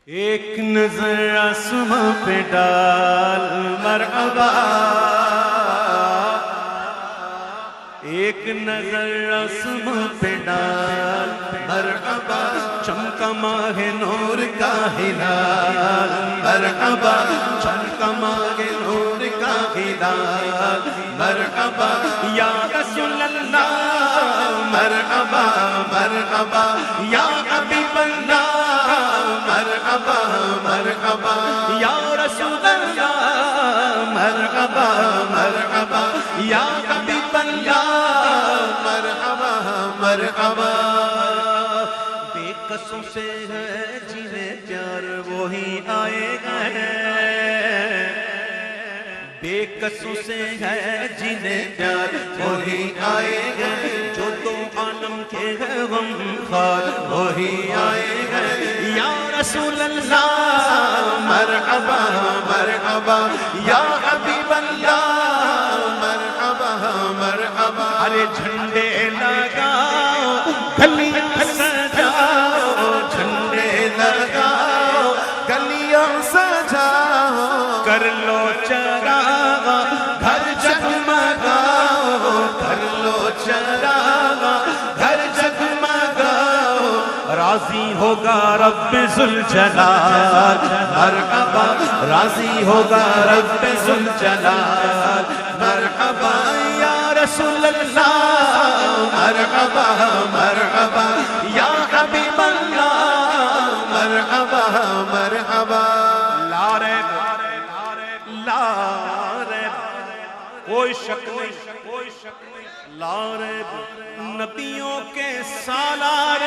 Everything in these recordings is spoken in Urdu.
ایک نظر آسماں پہ ڈال مرحبا، ایک نظر آسماں پہ ڈال مرحبا، چمکا ماہ نور کا ہلال مرحبا، چمکا ماہ نور کا ہلال مرحبا یا رسول اللہ مرحبا مرحبا یا حبیب اللہ مرحبا مرحبا یا رسول اللہ مرحبا مرحبا یا حبیب اللہ مرحبا مرحبا۔ بے قصوں سے ہے جنہیں پیار وہی آئے گئے، بے قصوں سے ہے جنہیں پیار وہی آئے گئے، جو تو عالم کے ہے غم خوار وہی آئے گئے یا رسول اللہ مرحبا مرحبا یا حبیب اللہ مرحبا مرحبا۔ ارے جھنڈے لگاؤ گلیاں سجاؤ، جھنڈے لگاؤ گلیاں سجاؤ، کر لو چراغ گھر جگمگاؤ، کر لو چراغ گھر جگمگاؤ، راضی ہوگا رب ذوالجلال مرحبا، راضی ہوگا رب ذوالجلال مرحبا یا رسول اللہ مرحبا مرحبا یا حبیب اللہ مرحبا مرحبا۔ لارے لارے کوئی شک نہیں، کوئی شک نہیں، لارے نبیوں کے سالار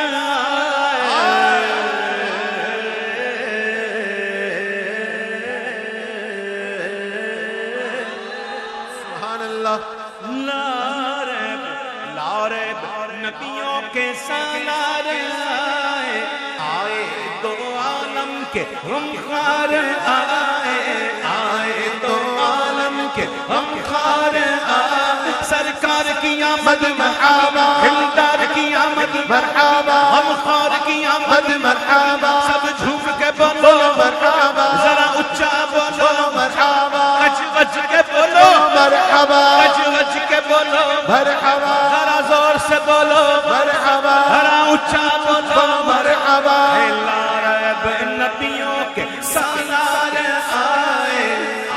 سبحان اللہ۔ لارے نبیوں کے سالار آئے دو عالم کے غمخوار آئے، آئے دو عالم کے غمخوار آئے، سرکار کی آمد مرحبا، دلدار کی آمد مرحبا، غمخوار کی آمد مرحبا، سب جھوم کے بولو مرحبا، ذرا اچھا بولو مرحبا، گج گج کے بولو مرحبا، گج گج کے بولو مرحبا، ذرا زور سے بولو مرحبا، ذرا اچھا بولو مرحبا۔ لارب نبیوں کے سالار آئے،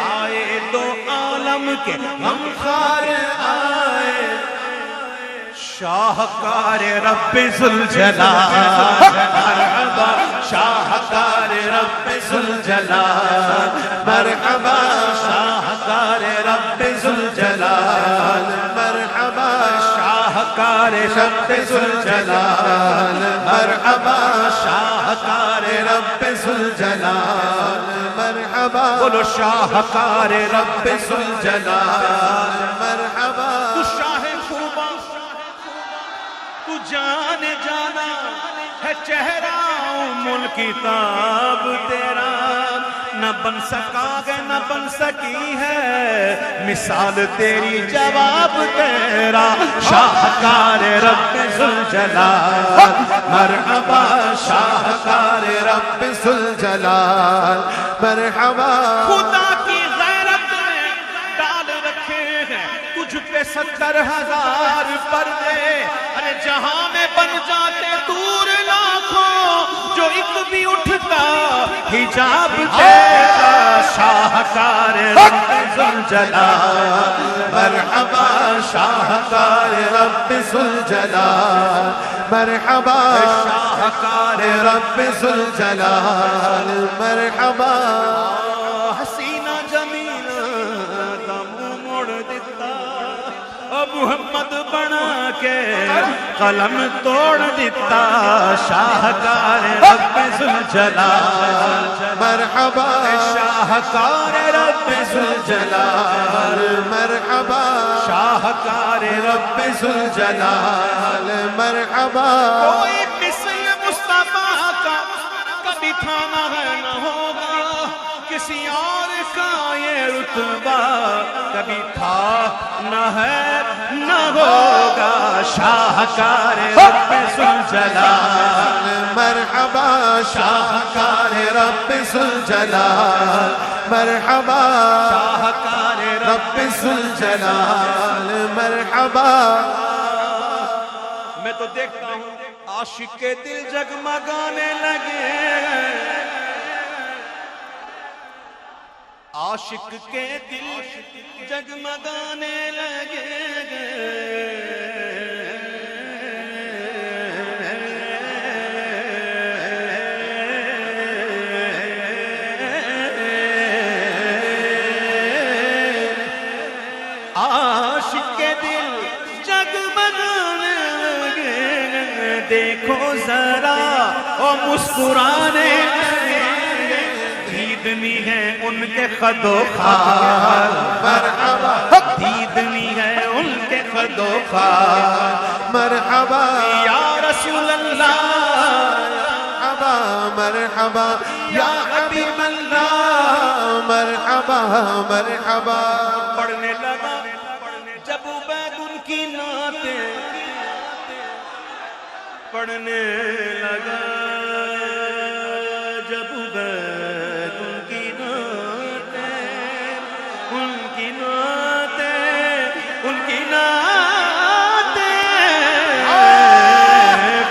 آئے دو عالم کے غمخوار آئے، شاہکار رب ذوالجلال مرحبا، شاہکار رب ذوالجلال مرحبا، شاہکار رب ذوالجلال مرحبا، شاہکار رب ذوالجلال مرحبا، شاہکار رب ذوالجلال مرحبا، بولو شاہکار رب ذوالجلال مرحبا۔ تو شاہ خوبا تو جان جانا ہے چہرہ ملک کتاب تیرا، نہ بن سکا گے نہ بن سکی ہے مثال تیری جواب تیرا، شاہکار رب ذوالجلال مرحبا، شاہکار رب ذوالجلال مرحبا۔ خدا کی غیرت میں ڈال رکھے ہیں تجھ پہ 70,000 پردے، ارے جہاں میں بن جاتے دور لاکھوں، جو ایک بھی اٹھتا حجاب تیرا، شاہکار رب ذوالجلال مرحبا، شاہکار رب ذوالجلال مرحبا، شاہکار رب ذوالجلال مرحبا۔ حسینہ جمیلہ دا منہ موڑ دیتا، محمد بنا کے قلم توڑ دیتا، شاہکار رب ذوالجلال مرحبا، شاہکار رب ذوالجلال مرحبا، شاہکار رب ذوالجلال مرحبا۔ کوئی مثل مصطفیٰ کا کبھی تھا نہ ہے نہ ہوگا، کسی اور کا یہ رتبہ کبھی تھا نہ ہے نہ ہوگا، شاہکار رب ذوالجلال مرحبا، شاہکار رب رب ذوالجلال مرحبا شاہکار رب ذوالجلال مرحبا میں تو دیکھتا ہوں عاشق کے دل جگمگانے لگے عاشق کے دل جگمگانے لگے عاشق کے دل جگمگانے لگے دیکھو ذرا وہ مسکرانے لگے دیدنی ہے ان کے خد و خال مرحبا دیدنی ہے ان کے خد و خال مرحبا یا رسول اللہ مرحبا مرحبا یا حبیب اللہ مرحبا مرحبا پڑھنے لگا جب عبید ان کی نعتیں پڑھنے لگا جب عبید ان کی نعتیں ان کی نعتیں ان کی نعتیں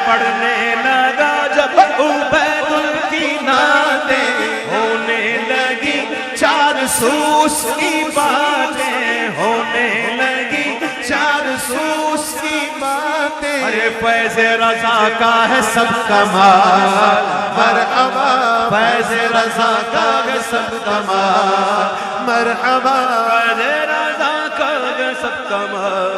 پڑھنے لگا جب عبید ان کی نعتیں ہونے لگی چار سوس کی باتیں ہونے لگی چار سوس کی باتیں ارے فیض رضا کا ہے سب کمال مرحبا فیض رضا کا ہے سب کمال مرحبا فیض رضا کا ہے سب کمال